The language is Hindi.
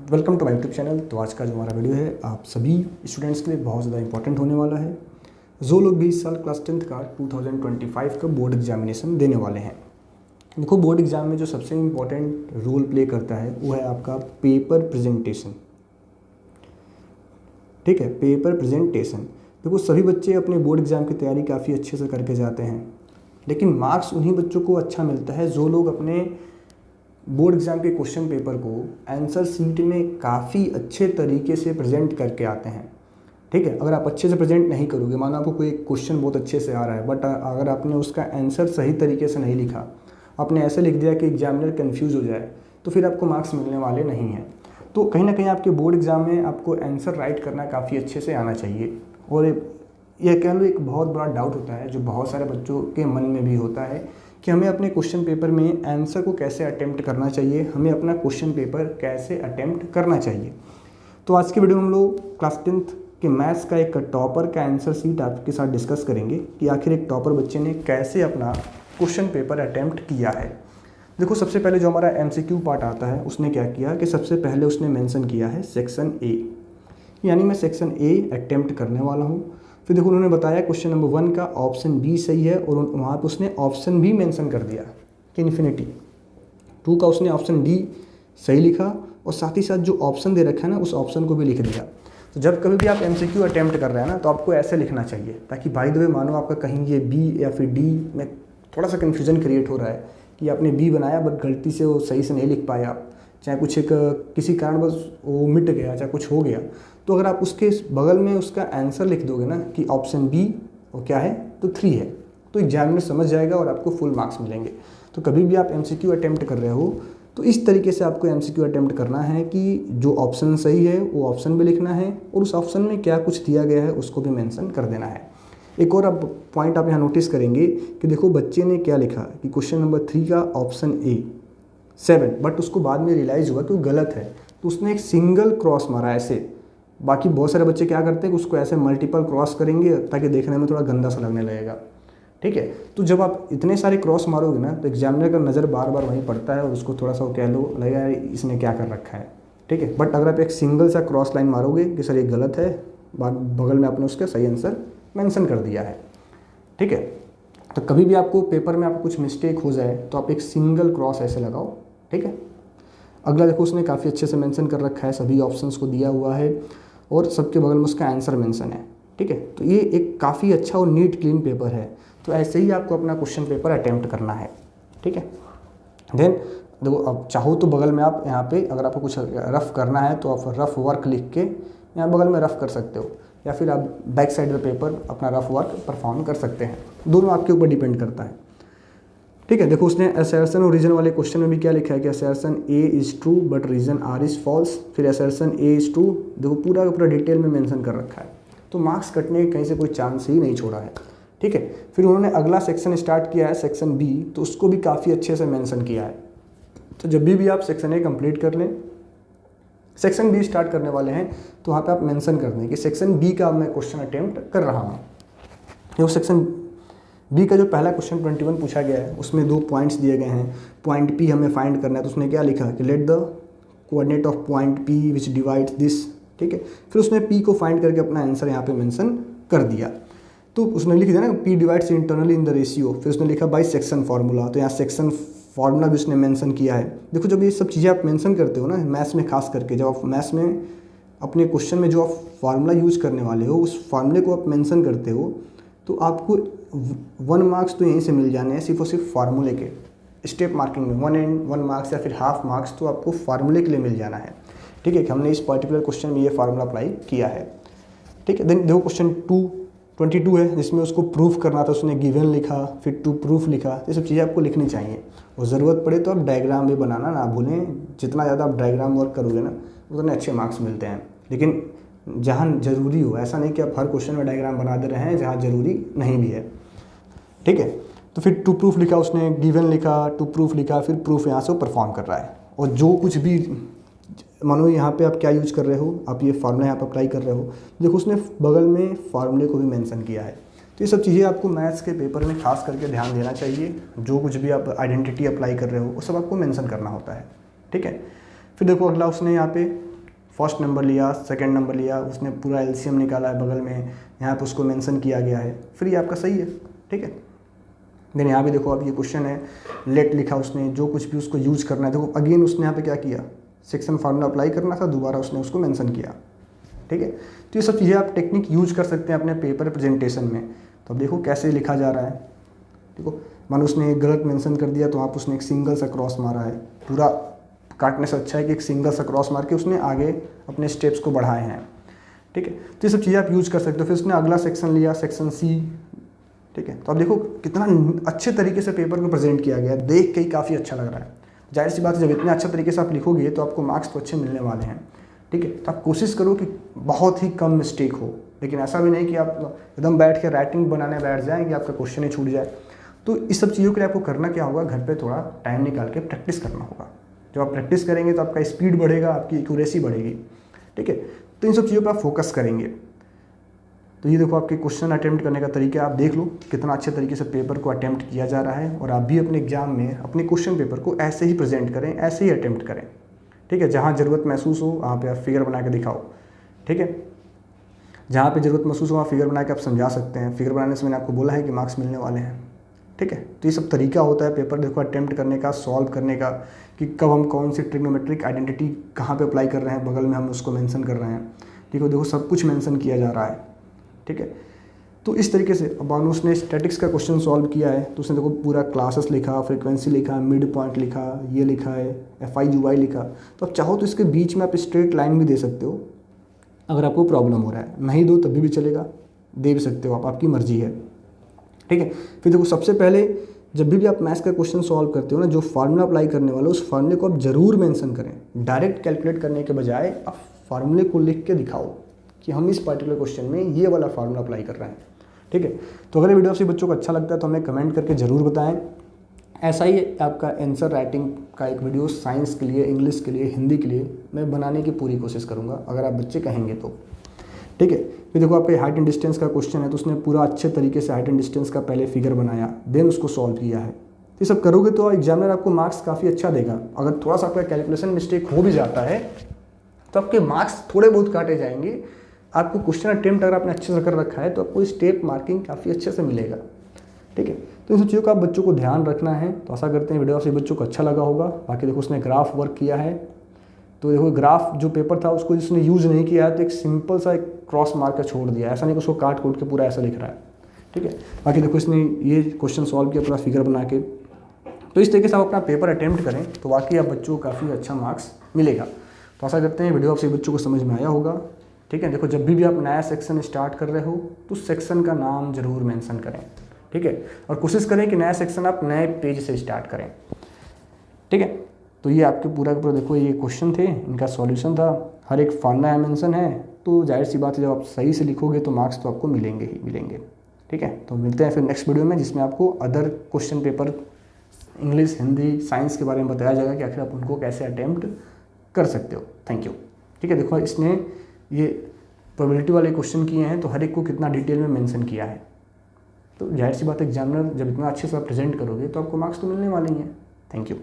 Welcome to my YouTube channel. तो आज का जो हमारा वीडियो है आप सभी स्टूडेंट्स के लिए बहुत ज़्यादा इंपॉर्टेंट होने वाला है। जो लोग भी इस साल क्लास 10th का 2025 का बोर्ड एग्जामिनेशन देने वाले हैं, देखो बोर्ड एग्जाम में जो सबसे इम्पोर्टेंट रोल प्ले करता है वो है आपका पेपर प्रेजेंटेशन। ठीक है, पेपर प्रेजेंटेशन। देखो सभी बच्चे अपने बोर्ड एग्जाम की तैयारी काफ़ी अच्छे से करके जाते हैं, लेकिन मार्क्स उन्हीं बच्चों को अच्छा मिलता है जो लोग अपने बोर्ड एग्ज़ाम के क्वेश्चन पेपर को आंसर शीट में काफ़ी अच्छे तरीके से प्रेजेंट करके आते हैं। ठीक है, अगर आप अच्छे से प्रेजेंट नहीं करोगे, मानो आपको कोई क्वेश्चन बहुत अच्छे से आ रहा है बट अगर आपने उसका आंसर सही तरीके से नहीं लिखा, आपने ऐसे लिख दिया कि एग्जामिनर कन्फ्यूज़ हो जाए, तो फिर आपको मार्क्स मिलने वाले नहीं हैं। तो कहीं ना कहीं आपके बोर्ड एग्ज़ाम में आपको आंसर राइट करना काफ़ी अच्छे से आना चाहिए। और यह कह लो एक बहुत बड़ा डाउट होता है जो बहुत सारे बच्चों के मन में भी होता है कि हमें अपने क्वेश्चन पेपर में आंसर को कैसे अटेम्प्ट करना चाहिए, हमें अपना क्वेश्चन पेपर कैसे अटेम्प्ट करना चाहिए। तो आज के वीडियो में हम लोग क्लास 10th के मैथ्स का एक टॉपर का आंसर शीट आपके साथ डिस्कस करेंगे कि आखिर एक टॉपर बच्चे ने कैसे अपना क्वेश्चन पेपर अटेम्प्ट किया है। देखो सबसे पहले जो हमारा MCQ पार्ट आता है उसने क्या किया कि सबसे पहले उसने मेंशन किया है सेक्शन A, यानी मैं सेक्शन A अटेम्प्ट करने वाला हूँ। फिर देखो उन्होंने बताया क्वेश्चन नंबर 1 का ऑप्शन बी सही है और वहाँ पे उसने ऑप्शन भी मेंशन कर दिया कि इन्फिनिटी। 2 का उसने ऑप्शन डी सही लिखा और साथ ही साथ जो ऑप्शन दे रखा है ना उस ऑप्शन को भी लिख दिया। तो जब कभी भी आप MCQ अटेम्प्ट कर रहे हैं ना तो आपको ऐसे लिखना चाहिए ताकि बाय द वे मानो आपका कहीं ये बी या फिर डी में थोड़ा सा कन्फ्यूजन क्रिएट हो रहा है कि आपने बी बनाया बट गलती से वो सही से नहीं लिख पाए आप, चाहे कुछ एक किसी कारणवश वो मिट गया, चाहे कुछ हो गया, तो अगर आप उसके बगल में उसका आंसर लिख दोगे ना कि ऑप्शन बी वो क्या है तो 3 है, तो एग्जामिनर समझ जाएगा और आपको फुल मार्क्स मिलेंगे। तो कभी भी आप MCQ अटेम्प्ट कर रहे हो तो इस तरीके से आपको MCQ अटेम्प्ट करना है कि जो ऑप्शन सही है वो ऑप्शन भी लिखना है और उस ऑप्शन में क्या कुछ दिया गया है उसको भी मेंशन कर देना है। एक और अब पॉइंट आप यहाँ नोटिस करेंगे कि देखो बच्चे ने क्या लिखा कि क्वेश्चन नंबर 3 का ऑप्शन A 7, बट उसको बाद में रियलाइज़ हुआ कि वो गलत है तो उसने एक सिंगल क्रॉस मारा ऐसे। बाकी बहुत सारे बच्चे क्या करते हैं कि उसको ऐसे मल्टीपल क्रॉस करेंगे ताकि देखने में थोड़ा गंदा सा लगने लगेगा। ठीक है, तो जब आप इतने सारे क्रॉस मारोगे ना तो एग्जामिनर का नज़र बार बार वहीं पड़ता है और उसको थोड़ा सा वो कह लो लगेगा यार इसने क्या कर रखा है। ठीक है, बट अगर आप एक सिंगल सा क्रॉस लाइन मारोगे कि सर ये गलत है, बगल में आपने उसका सही आंसर मेंशन कर दिया है। ठीक है, तो कभी भी आपको पेपर में आपको कुछ मिस्टेक हो जाए तो आप एक सिंगल क्रॉस ऐसे लगाओ। ठीक है, अगला देखो उसने काफ़ी अच्छे से मेंशन कर रखा है, सभी ऑप्शंस को दिया हुआ है और सबके बगल में उसका आंसर मेंशन है। ठीक है, तो ये एक काफ़ी अच्छा और नीट क्लीन पेपर है। तो ऐसे ही आपको अपना क्वेश्चन पेपर अटेम्प्ट करना है। ठीक है, देन देखो अब चाहो तो बगल में आप यहाँ पे अगर आपको कुछ रफ़ करना है तो आप रफ़ वर्क लिख के यहाँ बगल में रफ़ कर सकते हो, या फिर आप बैक साइड में पेपर अपना रफ़ वर्क परफॉर्म कर सकते हैं। दोनों आपके ऊपर डिपेंड करता है। ठीक है, देखो उसने असर्शन और रीजन वाले क्वेश्चन में भी क्या लिखा है कि assertion A is true but reason R is false, फिर असर्शन A इज़ ट्रू, देखो पूरा का पूरा डिटेल में मेंशन कर रखा है। तो मार्क्स कटने के कहीं से कोई चांस ही नहीं छोड़ा है। ठीक है, फिर उन्होंने अगला सेक्शन स्टार्ट किया है सेक्शन B, तो उसको भी काफ़ी अच्छे से मेंशन किया है। तो जब भी आप सेक्शन A कंप्लीट कर लें, सेक्शन B स्टार्ट करने वाले हैं तो वहाँ पर आप मेंशन कर दें कि सेक्शन B का मैं क्वेश्चन अटेम्प्ट कर रहा हूँ। देखो सेक्शन बी का जो पहला क्वेश्चन 21 पूछा गया है उसमें 2 पॉइंट्स दिए गए हैं। पॉइंट P हमें फाइंड करना है, तो उसने क्या लिखा कि let the coordinate of point P which divides this. ठीक है, फिर उसने P को फाइंड करके अपना आंसर यहाँ पे मेंशन कर दिया। तो उसने लिख दिया ना P divides internally in the ratio, फिर उसने लिखा बाई सेक्शन फार्मूला, तो यहाँ सेक्शन फार्मूला भी उसने मेंशन किया है। देखो जब ये सब चीज़ें आप मेंशन करते हो ना मैथ्स में, खास करके जब आप मैथ्स में अपने क्वेश्चन में जो आप फार्मूला यूज करने वाले हो उस फार्मूले को आप मेंशन करते हो तो आपको 1 मार्क्स तो यहीं से मिल जाने हैं सिर्फ और सिर्फ फार्मूले के स्टेप मार्किंग में। 1 मार्क्स या फिर हाफ मार्क्स तो आपको फार्मूले के लिए मिल जाना है। ठीक है, कि हमने इस पर्टिकुलर क्वेश्चन में ये फार्मूला अप्लाई किया है। ठीक है, देन देखो क्वेश्चन 22 है जिसमें उसको प्रूफ करना था, उसने गिवन लिखा फिर टू प्रूफ लिखा। ये सब चीज़ें आपको लिखनी चाहिए और ज़रूरत पड़े तो आप डायग्राम भी बनाना ना भूलें। जितना ज़्यादा आप डायग्राम वर्क करोगे ना उतने अच्छे मार्क्स मिलते हैं, लेकिन जहाँ ज़रूरी हो, ऐसा नहीं कि आप हर क्वेश्चन में डायग्राम बना दे रहे हैं जहाँ ज़रूरी नहीं भी है। ठीक है, तो फिर टू प्रूफ लिखा उसने, गिवन लिखा, टू प्रूफ लिखा, फिर प्रूफ यहाँ से परफॉर्म कर रहा है। और जो कुछ भी मानो यहाँ पे आप क्या यूज कर रहे हो, आप ये फार्मूला यहाँ पर अप्लाई कर रहे हो, देखो उसने बगल में फार्मूले को भी मेंशन किया है। तो ये सब चीज़ें आपको मैथ्स के पेपर में खास करके ध्यान देना चाहिए। जो कुछ भी आप आइडेंटिटी अप्लाई कर रहे हो वो सब आपको मेंशन करना होता है। ठीक है, फिर देखो अगला उसने यहाँ पे फर्स्ट नंबर लिया, सेकंड नंबर लिया, उसने पूरा एलसीएम निकाला है बगल में, यहाँ पे उसको मेंशन किया गया है, फिर ये आपका सही है। ठीक है, देन यहाँ भी देखो अब ये क्वेश्चन है, लेट लिखा उसने, जो कुछ भी उसको यूज करना है, देखो अगेन उसने यहाँ पे क्या किया, सेक्शन फार्मूला अप्लाई करना था, दोबारा उसने उसको मेंशन किया। ठीक है, तो ये सब चीज़ें आप टेक्निक यूज कर सकते हैं अपने पेपर प्रेजेंटेशन में। तो अब देखो कैसे लिखा जा रहा है, देखो मानो उसने गलत मेंशन कर दिया तो आप उसने एक सिंगल सा क्रॉस मारा है, पूरा काटने से अच्छा है कि एक सिंगल सा क्रॉस मार के उसने आगे अपने स्टेप्स को बढ़ाए हैं। ठीक है, तो ये सब चीज़ें आप यूज कर सकते हो। फिर उसने अगला सेक्शन लिया, सेक्शन सी। ठीक है, तो अब देखो कितना अच्छे तरीके से पेपर को प्रेजेंट किया गया है, देख के ही काफ़ी अच्छा लग रहा है। जाहिर सी बात है, जब इतने अच्छे तरीके से आप लिखोगे तो आपको मार्क्स तो अच्छे मिलने वाले हैं। ठीक है, तो आप कोशिश करो कि बहुत ही कम मिस्टेक हो, लेकिन ऐसा भी नहीं कि आप एकदम बैठ के राइटिंग बनाने बैठ जाएँ कि आपका क्वेश्चन ही छूट जाए। तो इस सब चीज़ों के लिए आपको करना क्या होगा, घर पे थोड़ा टाइम निकाल के प्रैक्टिस करना होगा। जब आप प्रैक्टिस करेंगे तो आपका स्पीड बढ़ेगा, आपकी एक्यूरेसी बढ़ेगी। ठीक है, तो इन सब चीज़ों पर आप फोकस करेंगे। तो ये देखो आपके क्वेश्चन अटेम्प्ट करने का तरीका, आप देख लो कितना अच्छे तरीके से पेपर को अटेम्प्ट किया जा रहा है। और आप भी अपने एग्जाम में अपने क्वेश्चन पेपर को ऐसे ही प्रेजेंट करें, ऐसे ही अटेम्प्ट करें। ठीक है, जहाँ ज़रूरत महसूस हो वहाँ पे आप फिगर बना के दिखाओ। ठीक है, जहाँ पे ज़रूरत महसूस हो वहाँ फिगर बना के आप समझा सकते हैं। फिगर बनाने से मैंने आपको बोला है कि मार्क्स मिलने वाले हैं। ठीक है, तो ये सब तरीका होता है पेपर देखो अटेम्प्ट करने का, सॉल्व करने का, कि कब हम कौन सी ट्रिग्नोमेट्रिक आइडेंटिटी कहाँ पे अप्लाई कर रहे हैं, बगल में हम उसको मेंशन कर रहे हैं। ठीक है, देखो सब कुछ मेंशन किया जा रहा है। ठीक है, तो इस तरीके से अब मानो उसने स्टैटिक्स का क्वेश्चन सॉल्व किया है तो उसने देखो पूरा क्लासेस लिखा, फ्रीक्वेंसी लिखा, मिड पॉइंट लिखा, ये लिखा है, FI/UI लिखा। तो आप चाहो तो इसके बीच में आप स्ट्रेट लाइन भी दे सकते हो, अगर आपको प्रॉब्लम हो रहा है। नहीं दो तभी भी चलेगा, दे भी सकते हो आप, आपकी मर्जी है। ठीक है, फिर देखो सबसे पहले जब भी आप मैथ्स का क्वेश्चन सॉल्व करते हो ना, जो फार्मूला अप्लाई करने वाला उस फार्मूले को आप जरूर मेंशन करें। डायरेक्ट कैलकुलेट करने के बजाय आप फार्मूले को लिख के दिखाओ कि हम इस पर्टिकुलर क्वेश्चन में ये वाला फार्मूला अप्लाई कर रहे हैं। ठीक है, तो अगर ये वीडियो आपसे बच्चों को अच्छा लगता है तो हमें कमेंट करके ज़रूर बताएं। ऐसा ही आपका आंसर राइटिंग का एक वीडियो साइंस के लिए, इंग्लिश के लिए, हिंदी के लिए मैं बनाने की पूरी कोशिश करूँगा, अगर आप बच्चे कहेंगे तो। ठीक है, फिर देखो आपके हाइट एंड डिस्टेंस का क्वेश्चन है तो उसने पूरा अच्छे तरीके से हाइट एंड डिस्टेंस का पहले फिगर बनाया, देन उसको सॉल्व किया है। ये सब करोगे तो एग्जामिनर आपको मार्क्स काफ़ी अच्छा देगा। अगर थोड़ा सा आपका कैलकुलेशन मिस्टेक हो भी जाता है तो आपके मार्क्स थोड़े बहुत काटे जाएंगे। आपको क्वेश्चन अटेम्प्ट अगर आपने अच्छे से कर रखा है तो आपको स्टेप मार्किंग काफ़ी अच्छे से मिलेगा। ठीक है, तो इन सब चीज़ों का आप बच्चों को ध्यान रखना है। तो आशा करते हैं वीडियो आपसे बच्चों को अच्छा लगा होगा। बाकी देखो उसने ग्राफ वर्क किया है, तो देखो ग्राफ जो पेपर था उसको जिसने यूज़ नहीं किया है तो एक सिंपल सा एक क्रॉस मार कर छोड़ दिया, ऐसा नहीं कि उसको काट कूट के पूरा ऐसा लिख रहा है। ठीक है, बाकी देखो इसने ये क्वेश्चन सॉल्व किया पूरा फिगर बना के। तो इस तरीके से आप अपना पेपर अटेम्प्ट करें तो वाकई आप बच्चों को काफ़ी अच्छा मार्क्स मिलेगा। तो आशा करते हैं वीडियो आपसे बच्चों को समझ में आया होगा। ठीक है, देखो जब भी आप नया सेक्शन स्टार्ट कर रहे हो तो सेक्शन का नाम जरूर मेंशन करें। ठीक है, और कोशिश करें कि नया सेक्शन आप नए पेज से स्टार्ट करें। ठीक है, तो ये आपके पूरा देखो ये क्वेश्चन थे, इनका सॉल्यूशन था, हर एक फार्मूला मेंशन है। तो जाहिर सी बात है जब आप सही से लिखोगे तो मार्क्स तो आपको मिलेंगे ही मिलेंगे। ठीक है, तो मिलते हैं फिर नेक्स्ट वीडियो में जिसमें आपको other question paper English, Hindi, science के बारे में बताया जाएगा कि आखिर आप उनको कैसे अटेम्प्ट कर सकते हो। Thank you. ठीक है, देखो इसने ये प्रोबेबिलिटी वाले क्वेश्चन किए हैं तो हर एक को कितना डिटेल में मेंशन किया है। तो जाहिर सी बात है एग्जामिनर जब इतना अच्छे से आप प्रेजेंट करोगे तो आपको मार्क्स तो मिलने वाले ही हैं। Thank you.